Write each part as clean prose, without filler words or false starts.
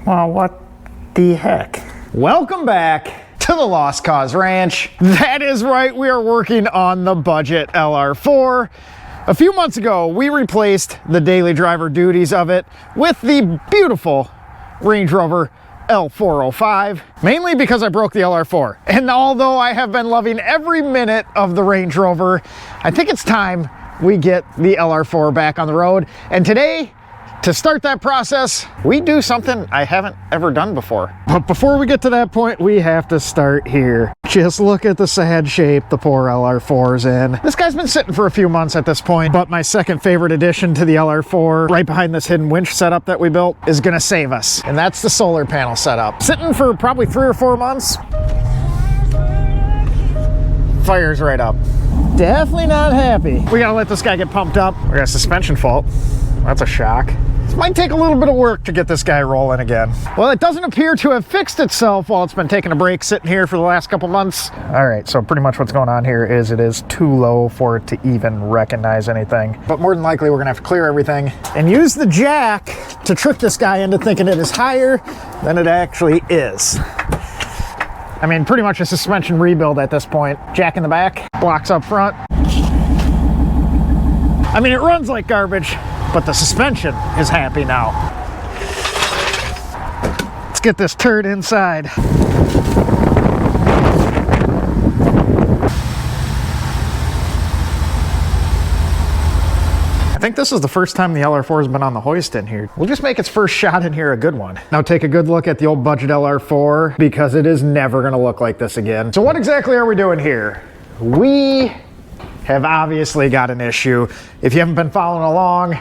Well, what the heck? Welcome back to the Lost Cause Ranch. That is right, we are working on the Budget LR4. A few months ago, we replaced the daily driver duties of it with the beautiful Range Rover L405, mainly because I broke the LR4. And although I have been loving every minute of the Range Rover, I think it's time we get the LR4 back on the road. And today, to start that process, we do something I haven't ever done before. But before we get to that point, we have to start here. Just look at the sad shape the poor LR4's in. This guy's been sitting for a few months at this point, but my second favorite addition to the LR4, right behind this hidden winch setup that we built, is gonna save us. And that's the solar panel setup. Sitting for probably 3 or 4 months. Fires right up. Definitely not happy. We gotta let this guy get pumped up. We got a suspension fault. That's a shock. This might take a little bit of work to get this guy rolling again. Well, it doesn't appear to have fixed itself while it's been taking a break sitting here for the last couple months. All right, so pretty much what's going on here is it is too low for it to even recognize anything. But more than likely, we're gonna have to clear everything and use the jack to trick this guy into thinking it is higher than it actually is. I mean, pretty much a suspension rebuild at this point. Jack in the back, blocks up front. I mean, it runs like garbage, but the suspension is happy now. Let's get this turd inside. I think this is the first time the LR4 has been on the hoist in here. We'll just make its first shot in here a good one. Now take a good look at the old Budget LR4 because it is never gonna look like this again. So what exactly are we doing here? We have obviously got an issue. If you haven't been following along,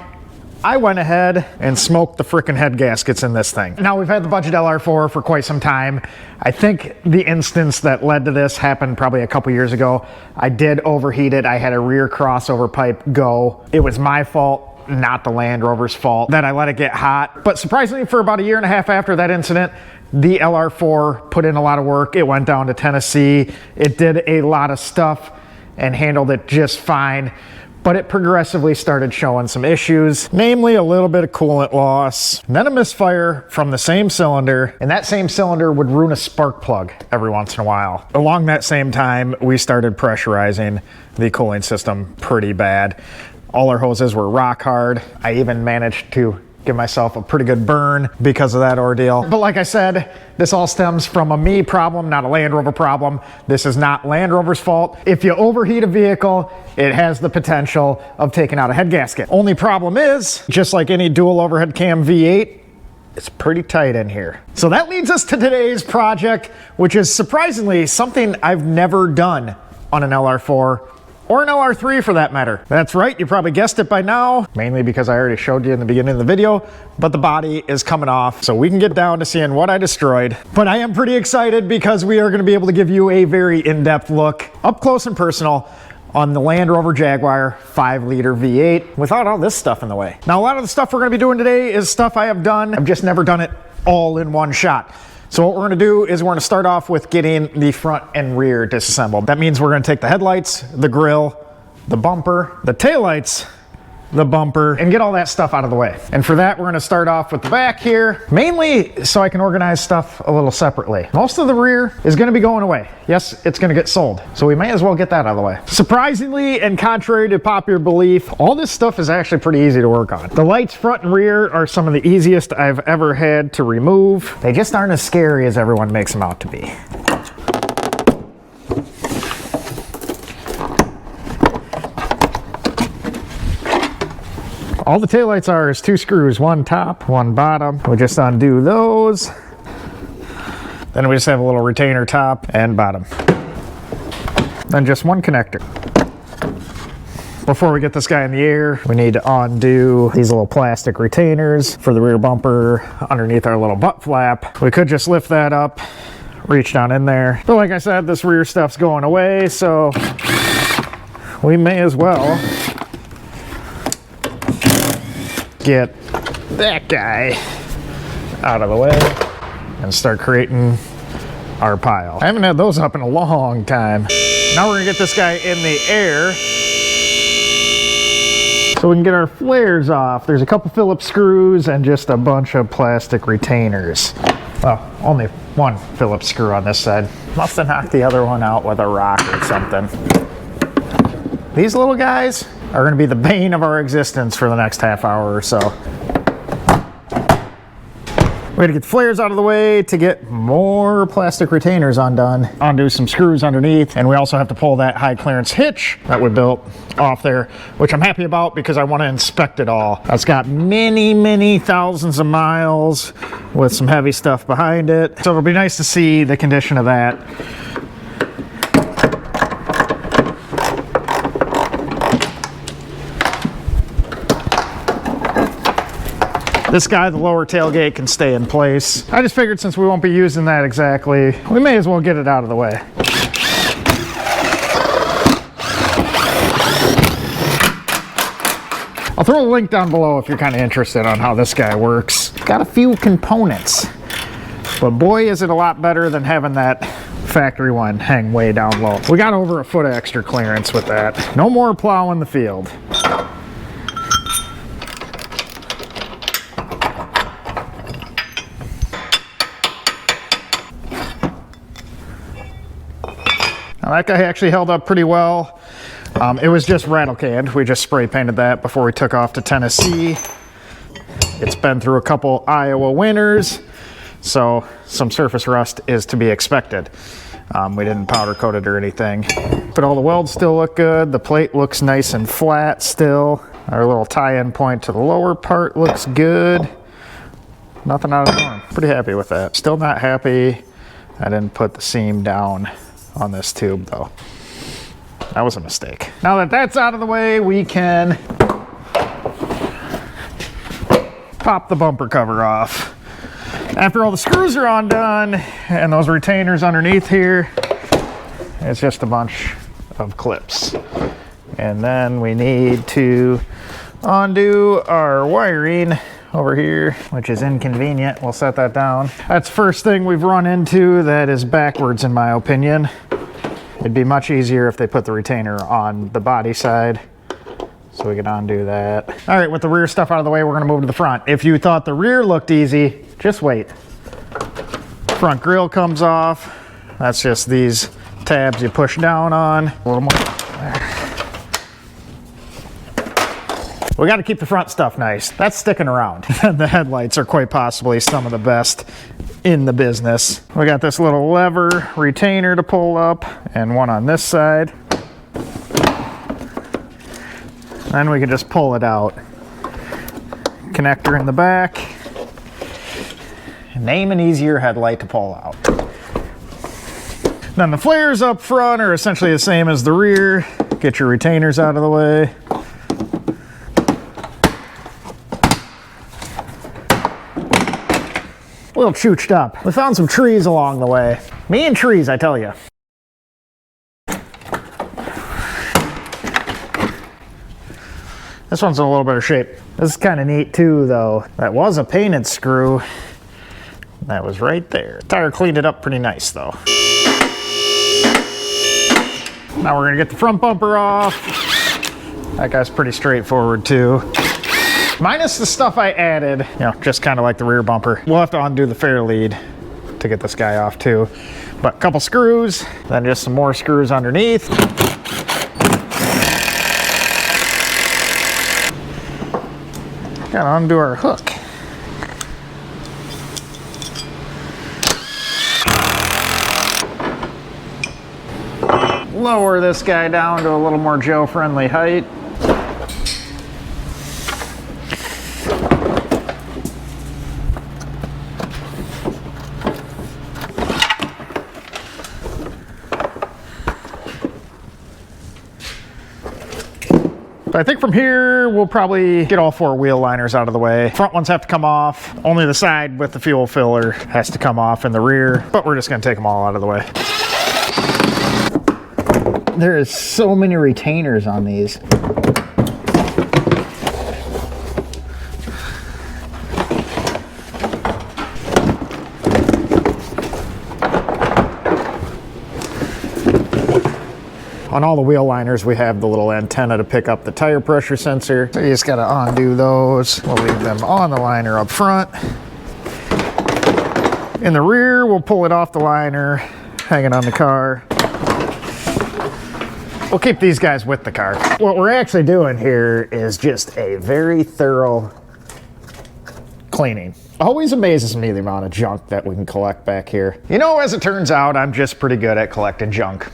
I went ahead and smoked the frickin' head gaskets in this thing. Now we've had the Budget LR4 for quite some time. I think the instance that led to this happened probably a couple years ago. I did overheat it. I had a rear crossover pipe go. It was my fault, not the Land Rover's fault, that I let it get hot. But surprisingly, for about 1.5 years after that incident, the LR4 put in a lot of work. It went down to Tennessee. It did a lot of stuff and handled it just fine. But it progressively started showing some issues, namely a little bit of coolant loss, and then a misfire from the same cylinder, and that same cylinder would ruin a spark plug every once in a while. Along that same time, we started pressurizing the cooling system pretty bad. All our hoses were rock hard. I even managed to give myself a pretty good burn because of that ordeal. But like I said, this all stems from a me problem, not a Land Rover problem. This is not Land Rover's fault. If you overheat a vehicle, it has the potential of taking out a head gasket. Only problem is, just like any dual overhead cam V8, it's pretty tight in here. So that leads us to today's project, which is surprisingly something I've never done on an LR4 or an LR3 for that matter. That's right, you probably guessed it by now, mainly because I already showed you in the beginning of the video, but the body is coming off so we can get down to seeing what I destroyed. But I am pretty excited because we are gonna be able to give you a very in-depth look, up close and personal, on the Land Rover Jaguar 5-liter V8 without all this stuff in the way. Now, a lot of the stuff we're gonna be doing today is stuff I have done. I've just never done it all in one shot. So what we're gonna do is we're gonna start off with getting the front and rear disassembled. That means we're gonna take the headlights, the grille, the bumper, the taillights, the bumper, and get all that stuff out of the way. And for that, we're gonna start off with the back here, mainly so I can organize stuff a little separately. Most of the rear is gonna be going away. Yes, it's gonna get sold. So we may as well get that out of the way. Surprisingly, and contrary to popular belief, all this stuff is actually pretty easy to work on. The lights front and rear are some of the easiest I've ever had to remove. They just aren't as scary as everyone makes them out to be. All the taillights are is 2 screws, one top, one bottom. We just undo those. Then we just have a little retainer top and bottom. Then just one connector. Before we get this guy in the air, we need to undo these little plastic retainers for the rear bumper underneath our little butt flap. We could just lift that up, reach down in there. But like I said, this rear stuff's going away, so we may as well get that guy out of the way and start creating our pile. I haven't had those up in a long time. Now we're gonna get this guy in the air. So we can get our flares off. There's a couple Phillips screws and just a bunch of plastic retainers. Well, only one Phillips screw on this side. Must have knocked the other one out with a rock or something. These little guys are going to be the bane of our existence for the next half hour or so. We had to get the flares out of the way to get more plastic retainers undone. Undo some screws underneath, and we also have to pull that high clearance hitch that we built off there, which I'm happy about because I want to inspect it all. It's got many, many thousands of miles with some heavy stuff behind it. So it'll be nice to see the condition of that. This guy, the lower tailgate, can stay in place. I just figured since we won't be using that exactly, we may as well get it out of the way. I'll throw a link down below if you're kind of interested on how this guy works. Got a few components, but boy is it a lot better than having that factory one hang way down low. We got over a foot of extra clearance with that. No more plowing the field. Now that guy actually held up pretty well. It was just rattle canned. We just spray painted that before we took off to Tennessee. It's been through a couple Iowa winters, so some surface rust is to be expected. We didn't powder coat it or anything, but all the welds still look good. The plate looks nice and flat still. Our little tie-in point to the lower part looks good. Nothing out of the norm. Pretty happy with that. Still not happy I didn't put the seam down on this tube though. That was a mistake. Now that that's out of the way, we can pop the bumper cover off. After all the screws are undone and those retainers underneath here, it's just a bunch of clips. And then we need to undo our wiring over here, which is inconvenient. We'll set that down. That's the first thing we've run into that is backwards in my opinion. It'd be much easier if they put the retainer on the body side, so we can undo that. All right, with the rear stuff out of the way, we're gonna move to the front. If you thought the rear looked easy, just wait. Front grille comes off. That's just these tabs you push down on. A little more there. We got to keep the front stuff nice. That's sticking around. The headlights are quite possibly some of the best in the business. We got this little lever retainer to pull up and one on this side. Then we can just pull it out. Connector in the back. Name an easier headlight to pull out. Then the flares up front are essentially the same as the rear. Get your retainers out of the way. A little chooched up. We found some trees along the way. Me and trees, I tell you. This one's in a little better shape. This is kind of neat too, though. That was a painted screw. That was right there. Tire cleaned it up pretty nice, though. Now we're gonna get the front bumper off. That guy's pretty straightforward too. Minus the stuff I added, you know, just kind of like the rear bumper. We'll have to undo the fair lead to get this guy off too. But a couple screws, then just some more screws underneath. Gotta undo our hook. Lower this guy down to a little more Joe-friendly height. But I think from here, we'll probably get all four wheel liners out of the way. Front ones have to come off. Only the side with the fuel filler has to come off in the rear, but we're just gonna take them all out of the way. There is so many retainers on these. On all the wheel liners, we have the little antenna to pick up the tire pressure sensor. So you just gotta undo those. We'll leave them on the liner up front. In the rear, we'll pull it off the liner, hang it on the car. We'll keep these guys with the car. What we're actually doing here is just a very thorough cleaning. Always amazes me the amount of junk that we can collect back here. You know, as it turns out, I'm just pretty good at collecting junk.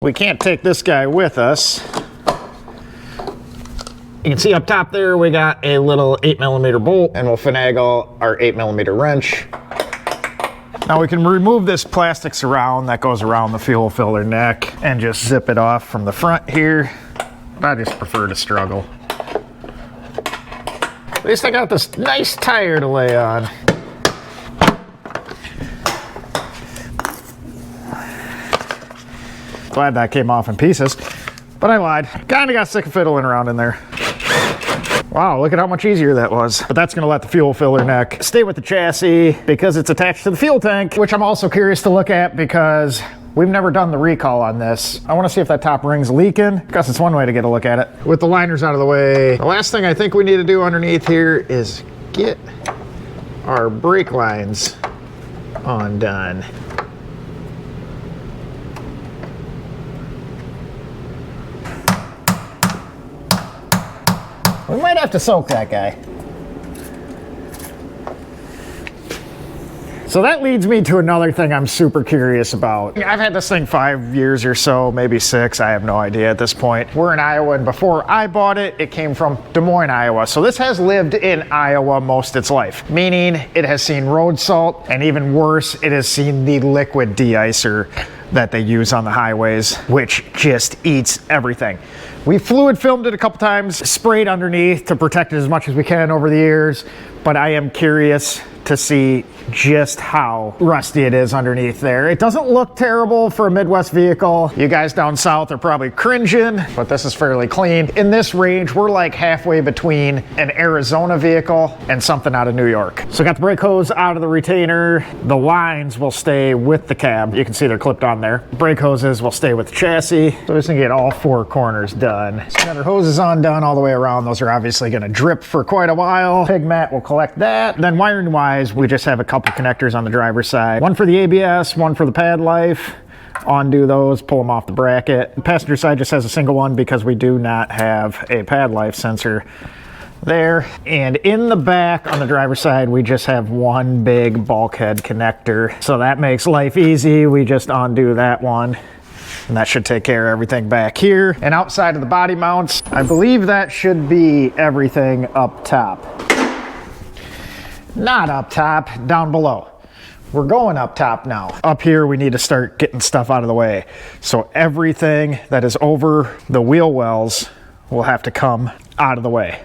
We can't take this guy with us. You can see up top there, we got a little 8mm bolt, and we'll finagle our 8mm wrench. Now we can remove this plastic surround that goes around the fuel filler neck and just zip it off from the front here. I just prefer to struggle. At least I got this nice tire to lay on. Glad that came off in pieces, but I lied. Kinda got sick of fiddling around in there. Wow, look at how much easier that was. But that's gonna let the fuel filler neck stay with the chassis because it's attached to the fuel tank, which I'm also curious to look at because we've never done the recall on this. I wanna see if that top ring's leaking. Guess it's one way to get a look at it. With the liners out of the way, the last thing I think we need to do underneath here is get our brake lines undone. We might have to soak that guy. So that leads me to another thing I'm super curious about. I've had this thing 5 years or so, maybe 6, I have no idea at this point. We're in Iowa, and before I bought it, it came from Des Moines, Iowa. So this has lived in Iowa most its life, meaning it has seen road salt, and even worse, it has seen the liquid de-icer that they use on the highways, which just eats everything. We fluid filmed it a couple times, sprayed underneath to protect it as much as we can over the years, but I am curious to see just how rusty it is underneath there. It doesn't look terrible for a Midwest vehicle. You guys down south are probably cringing, but this is fairly clean. In this range, we're like halfway between an Arizona vehicle and something out of New York. So I got the brake hose out of the retainer. The lines will stay with the cab. You can see they're clipped on there. Brake hoses will stay with the chassis. So we're just gonna get all 4 corners done. So got our hoses undone all the way around. Those are obviously gonna drip for quite a while. Pig mat will collect that. Then wiring wise, we just have a couple connectors on the driver's side. One for the ABS, one for the pad life. Undo those, pull them off the bracket. The passenger side just has a single one because we do not have a pad life sensor there. And in the back on the driver's side, we just have one big bulkhead connector. So that makes life easy. We just undo that one, and that should take care of everything back here. And outside of the body mounts, I believe that should be everything up top. Not up top, down below. We're going up top now. Up here, we need to start getting stuff out of the way. So everything that is over the wheel wells will have to come out of the way.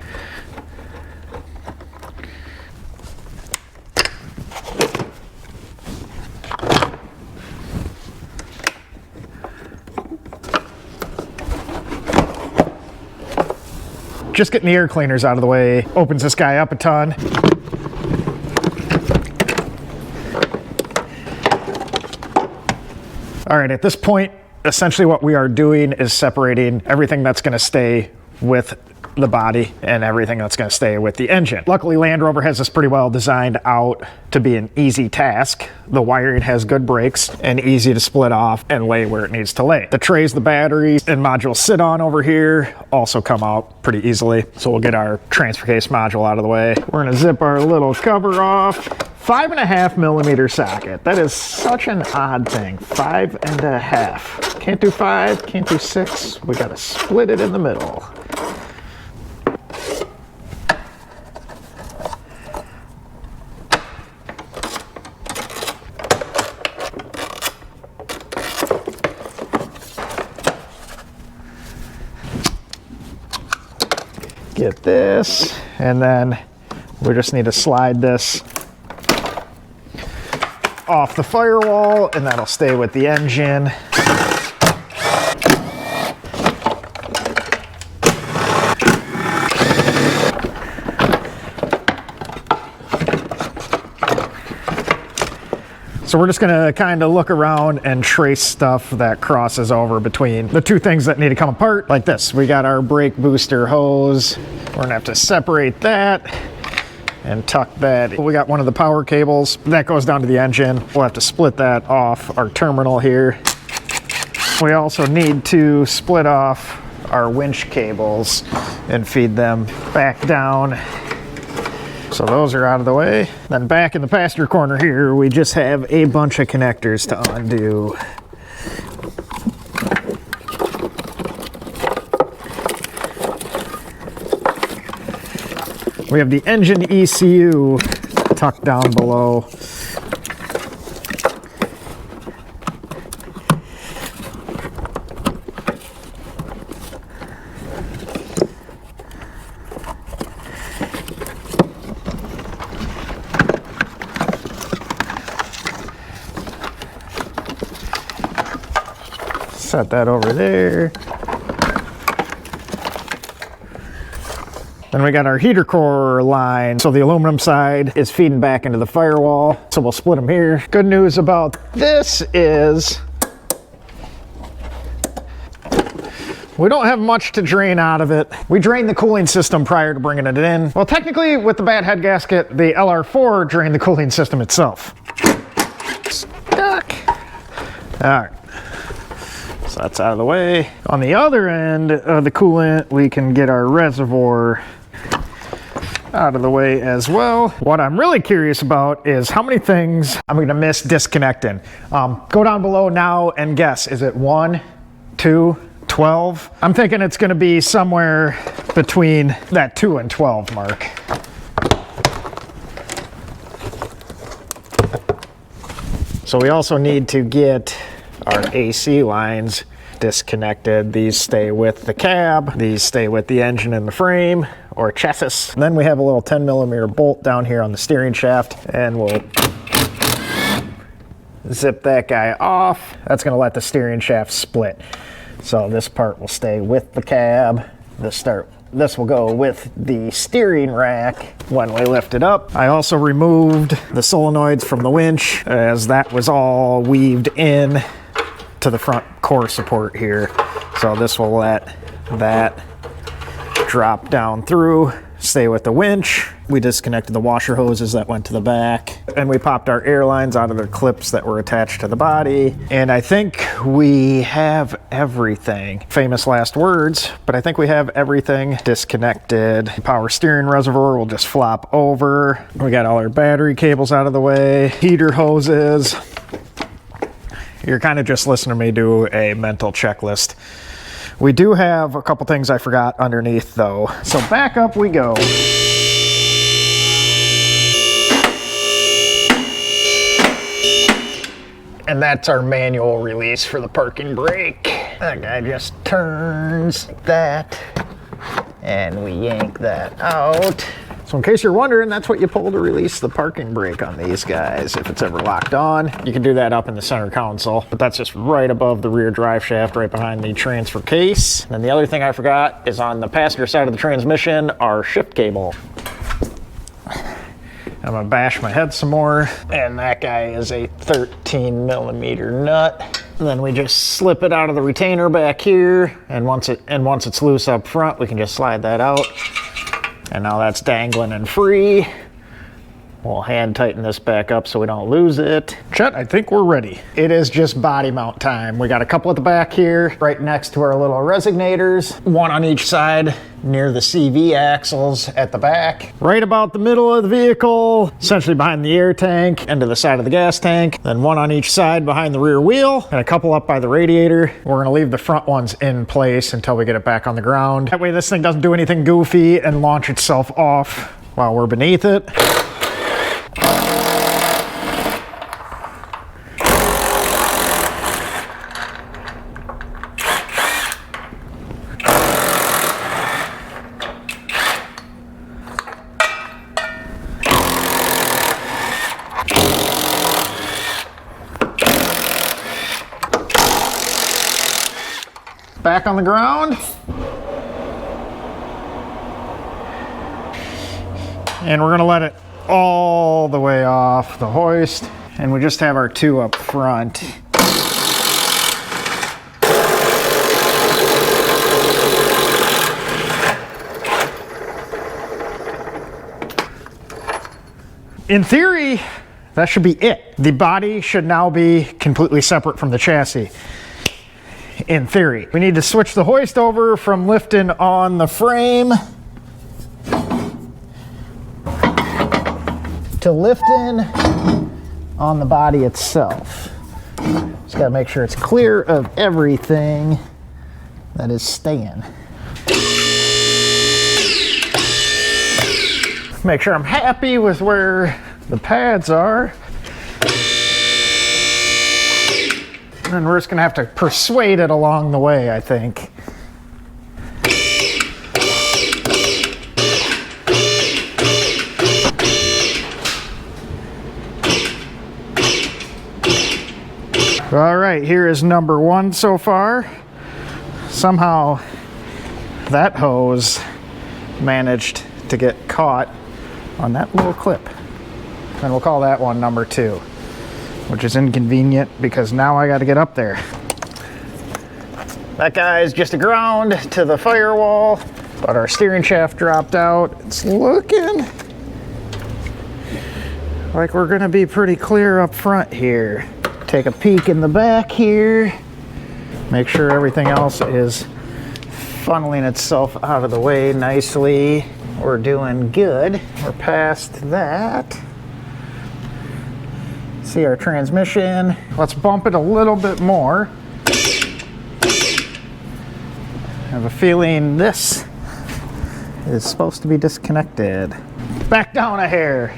Just getting the air cleaners out of the way opens this guy up a ton. All right, at this point, essentially what we are doing is separating everything that's gonna stay with the body and everything that's gonna stay with the engine. Luckily, Land Rover has this pretty well designed out to be an easy task. The wiring has good breaks and easy to split off and lay where it needs to lay. The trays, the batteries, and modules sit on over here also come out pretty easily. So we'll get our transfer case module out of the way. We're gonna zip our little cover off. 5.5mm socket. That is such an odd thing. 5.5. Can't do 5, can't do 6. We gotta split it in the middle. Get this, and then we just need to slide this off the firewall, and that'll stay with the engine. So we're just gonna kind of look around and trace stuff that crosses over between the two things that need to come apart, like this. We got our brake booster hose. We're gonna have to separate that and tuck that. We got one of the power cables that goes down to the engine. We'll have to split that off our terminal here. We also need to split off our winch cables and feed them back down. So those are out of the way. Then back in the passenger corner here, we just have a bunch of connectors to undo. We have the engine ECU tucked down below. Set that over there. Then we got our heater core line. So the aluminum side is feeding back into the firewall. So we'll split them here. Good news about this is we don't have much to drain out of it. We drained the cooling system prior to bringing it in. Well, technically with the bad head gasket, the LR4 drained the cooling system itself. Stuck. All right. So that's out of the way. On the other end of the coolant, we can get our reservoir out of the way as well. What I'm really curious about is how many things I'm gonna miss disconnecting. Go down below now and guess. Is it 1, 2, 12? I'm thinking it's gonna be somewhere between that 2 and 12 mark. So we also need to get our AC lines disconnected. These stay with the cab, these stay with the engine and the frame or chassis. And then we have a little 10mm bolt down here on the steering shaft, and we'll zip that guy off. That's going to let the steering shaft split. So this part will stay with the cab. This will go with the steering rack when we lift it up. I also removed the solenoids from the winch, as that was all weaved in to the front core support here. So this will let that drop down through, stay with the winch. We disconnected the washer hoses that went to the back, and we popped our air lines out of their clips that were attached to the body. And I think we have everything. Famous last words, but I think we have everything disconnected. Power steering reservoir will just flop over. We got all our battery cables out of the way, heater hoses. You're kind of just listening to me do a mental checklist. We do have a couple things I forgot underneath though. So back up we go. And that's our manual release for the parking brake. That guy just turns like that, and we yank that out. So in case you're wondering, that's what you pull to release the parking brake on these guys if it's ever locked on. You can do that up in the center console, but that's just right above the rear drive shaft, right behind the transfer case. And the other thing I forgot is on the passenger side of the transmission, our shift cable. I'm gonna bash my head some more, and that guy is a 13mm nut. And then we just slip it out of the retainer back here, and once it's loose up front, we can just slide that out. And now that's dangling and free. We'll hand tighten this back up so we don't lose it. Chet, I think we're ready. It is just body mount time. We got a couple at the back here, right next to our little resignators. One on each side near the CV axles at the back. Right about the middle of the vehicle, essentially behind the air tank and to the side of the gas tank. Then one on each side behind the rear wheel, and a couple up by the radiator. We're gonna leave the front ones in place until we get it back on the ground. That way this thing doesn't do anything goofy and launch itself off while we're beneath it. Back on the ground. And we're gonna let it all the way off the hoist. and we just have our two up front. In theory, that should be it. The body should now be completely separate from the chassis. In theory. We need to switch the hoist over from lifting on the frame to lifting on the body itself. Just gotta make sure it's clear of everything that is staying. Make sure I'm happy with where the pads are. And we're just gonna have to persuade it along the way, I think. All right, here is number one so far. Somehow that hose managed to get caught on that little clip. And we'll call that one number two, which is inconvenient because now I got to get up there. That guy's just a ground to the firewall, but our steering shaft dropped out. It's looking like we're gonna be pretty clear up front here. Take a peek in the back here. Make sure everything else is funneling itself out of the way nicely. We're doing good. We're past that. See our transmission. Let's bump it a little bit more. I have a feeling this is supposed to be disconnected. Back down a hair.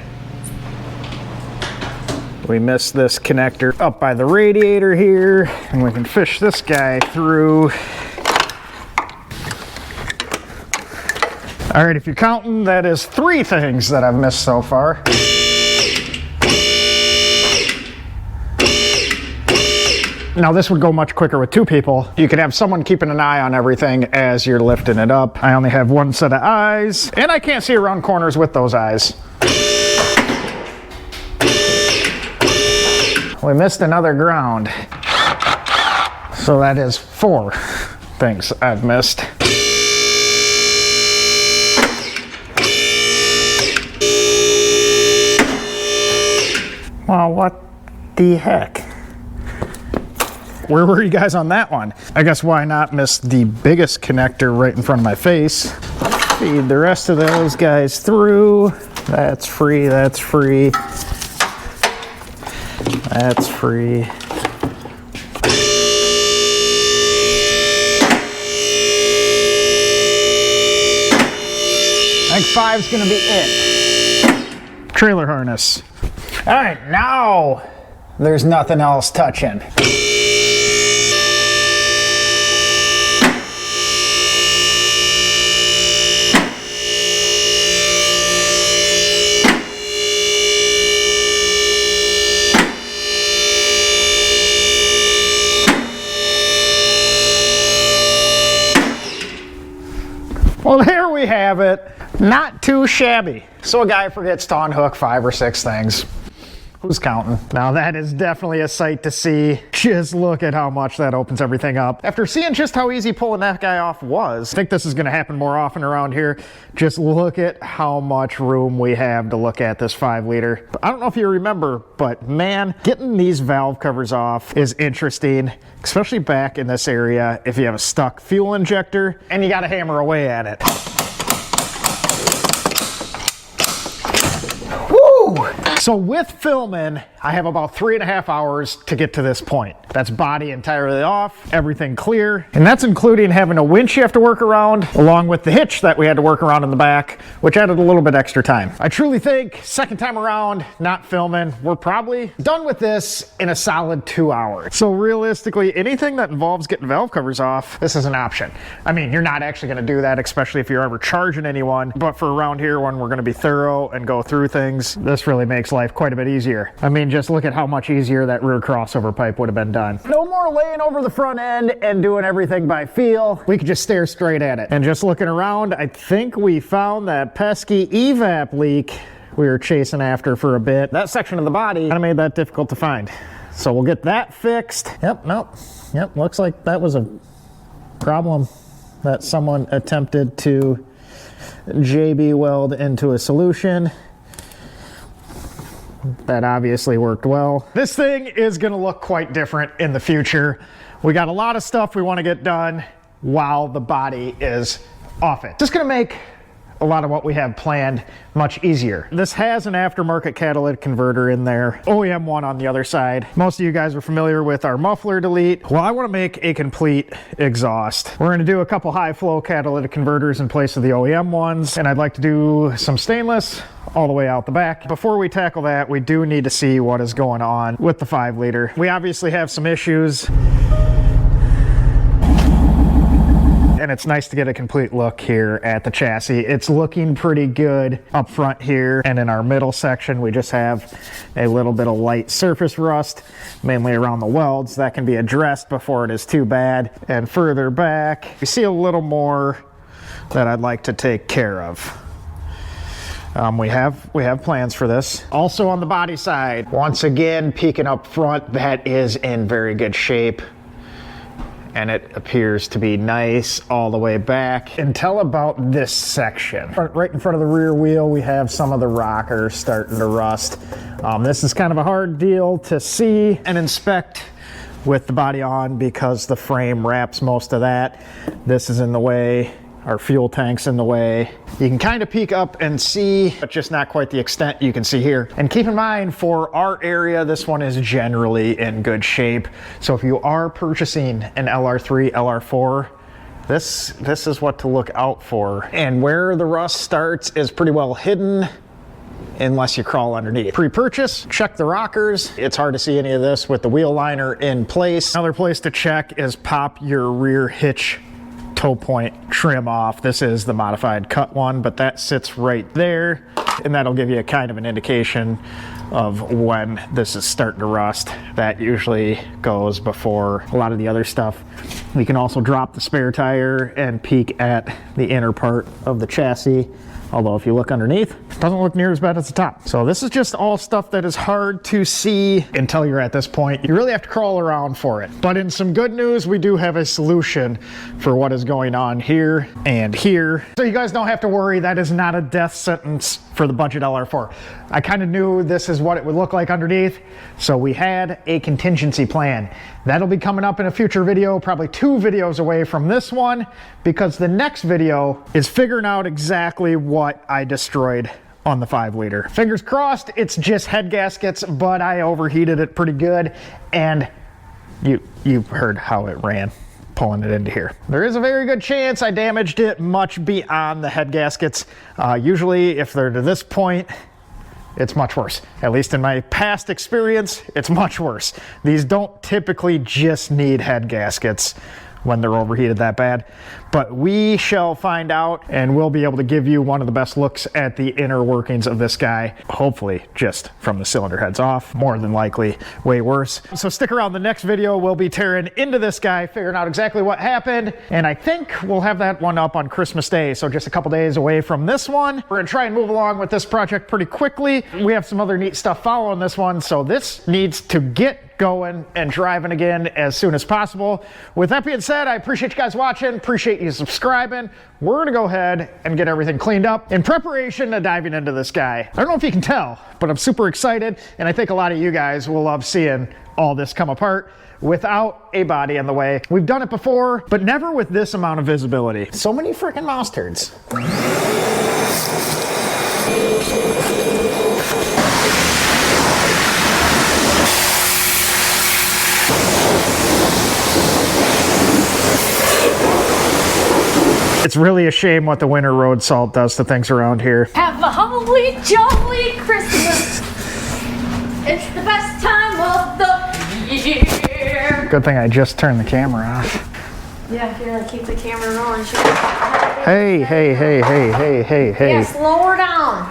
We missed this connector up by the radiator here, and we can fish this guy through. All right, if you're counting, that is 3 things that I've missed so far. Now this would go much quicker with 2 people. You could have someone keeping an eye on everything as you're lifting it up. I only have 1 set of eyes, and I can't see around corners with those eyes. We missed another ground. So that is 4 things I've missed. Well, what the heck? Where were you guys on that one? I guess why not miss the biggest connector right in front of my face. Feed the rest of those guys through. That's free, that's free. That's free. I think 5's gonna be it. Trailer harness. All right, now there's nothing else touching. Well, there we have it. Not too shabby. So a guy forgets to unhook 5 or 6 things. Who's counting? Now that is definitely a sight to see. Just look at how much that opens everything up. After seeing just how easy pulling that guy off was, I think this is gonna happen more often around here. Just look at how much room we have to look at this 5-liter. I don't know if you remember, but man, getting these valve covers off is interesting, especially back in this area if you have a stuck fuel injector and you gotta hammer away at it. Woo! So with filming, I have about 3.5 hours to get to this point. That's body entirely off, everything clear. And that's including having a winch you have to work around, along with the hitch that we had to work around in the back, which added a little bit extra time. I truly think, second time around, not filming, we're probably done with this in a solid 2 hours. So realistically, anything that involves getting valve covers off, this is an option. I mean, you're not actually gonna do that, especially if you're ever charging anyone, but for around here, when we're gonna be thorough and go through things, this really makes life quite a bit easier. I mean, just look at how much easier that rear crossover pipe would have been done. No more laying over the front end and doing everything by feel. We could just stare straight at it. And just looking around, I think we found that pesky evap leak we were chasing after for a bit. That section of the body kind of made that difficult to find. So we'll get that fixed. Yep, looks like that was a problem that someone attempted to JB weld into a solution. That obviously worked well. This thing is gonna look quite different in the future. We got a lot of stuff we want to get done while the body is off it. Just gonna make a lot of what we have planned much easier. This has an aftermarket catalytic converter in there, OEM one on the other side. Most of you guys are familiar with our muffler delete. Well, I want to make a complete exhaust. We're going to do a couple high flow catalytic converters in place of the OEM ones, and I'd like to do some stainless all the way out the back. Before we tackle that, we do need to see what is going on with the 5-liter. We obviously have some issues, and it's nice to get a complete look here at the chassis. It's looking pretty good up front here, and in our middle section we just have a little bit of light surface rust, mainly around the welds. That can be addressed before it is too bad. And further back you see a little more that I'd like to take care of. We have plans for this. Also on the body side, once again peeking up front, that is in very good shape. And it appears to be nice all the way back until about this section. Right in front of the rear wheel, we have some of the rockers starting to rust. This is kind of a hard deal to see and inspect with the body on because the frame wraps most of that. This is in the way. Our fuel tank's in the way. You can kind of peek up and see, but just not quite the extent you can see here. And keep in mind, for our area, this one is generally in good shape. So if you are purchasing an LR3, LR4, this is what to look out for. And where the rust starts is pretty well hidden unless you crawl underneath. Pre-purchase, check the rockers. It's hard to see any of this with the wheel liner in place. Another place to check is pop your rear hitch toe point trim off. This is the modified cut one, but that sits right there, and that'll give you a kind of an indication of when this is starting to rust. That usually goes before a lot of the other stuff. We can also drop the spare tire and peek at the inner part of the chassis. Although if you look underneath, it doesn't look near as bad as the top. So this is just all stuff that is hard to see until you're at this point. You really have to crawl around for it. But in some good news, we do have a solution for what is going on here and here. So you guys don't have to worry, that is not a death sentence for the Budget LR4. I kind of knew this is what it would look like underneath, so we had a contingency plan. That'll be coming up in a future video, probably 2 videos away from this one, because the next video is figuring out exactly what I destroyed on the 5-liter. Fingers crossed, it's just head gaskets, but I overheated it pretty good, and you've heard how it ran pulling it into here. There is a very good chance I damaged it much beyond the head gaskets. Usually if they're to this point, it's much worse. At least in my past experience, it's much worse. These don't typically just need head gaskets when they're overheated that bad, but we shall find out, and we'll be able to give you one of the best looks at the inner workings of this guy, hopefully just from the cylinder heads off, more than likely way worse. So stick around, the next video we'll be tearing into this guy, figuring out exactly what happened, and I think we'll have that one up on Christmas Day, so just a couple days away from this one. We're gonna try and move along with this project pretty quickly. We have some other neat stuff following this one, so this needs to get going and driving again as soon as possible. With that being said, I appreciate you guys watching, appreciate you subscribing. We're gonna go ahead and get everything cleaned up in preparation to diving into this guy. I don't know if you can tell, but I'm super excited, and I think a lot of you guys will love seeing all this come apart without a body in the way. We've done it before, but never with this amount of visibility. So many freaking mouse turds. It's really a shame what the winter road salt does to things around here. Have a holly jolly Christmas. It's the best time of the year. Good thing I just turned the camera off. Yeah, if you're gonna keep the camera rolling, Hey. yeah, slow her down.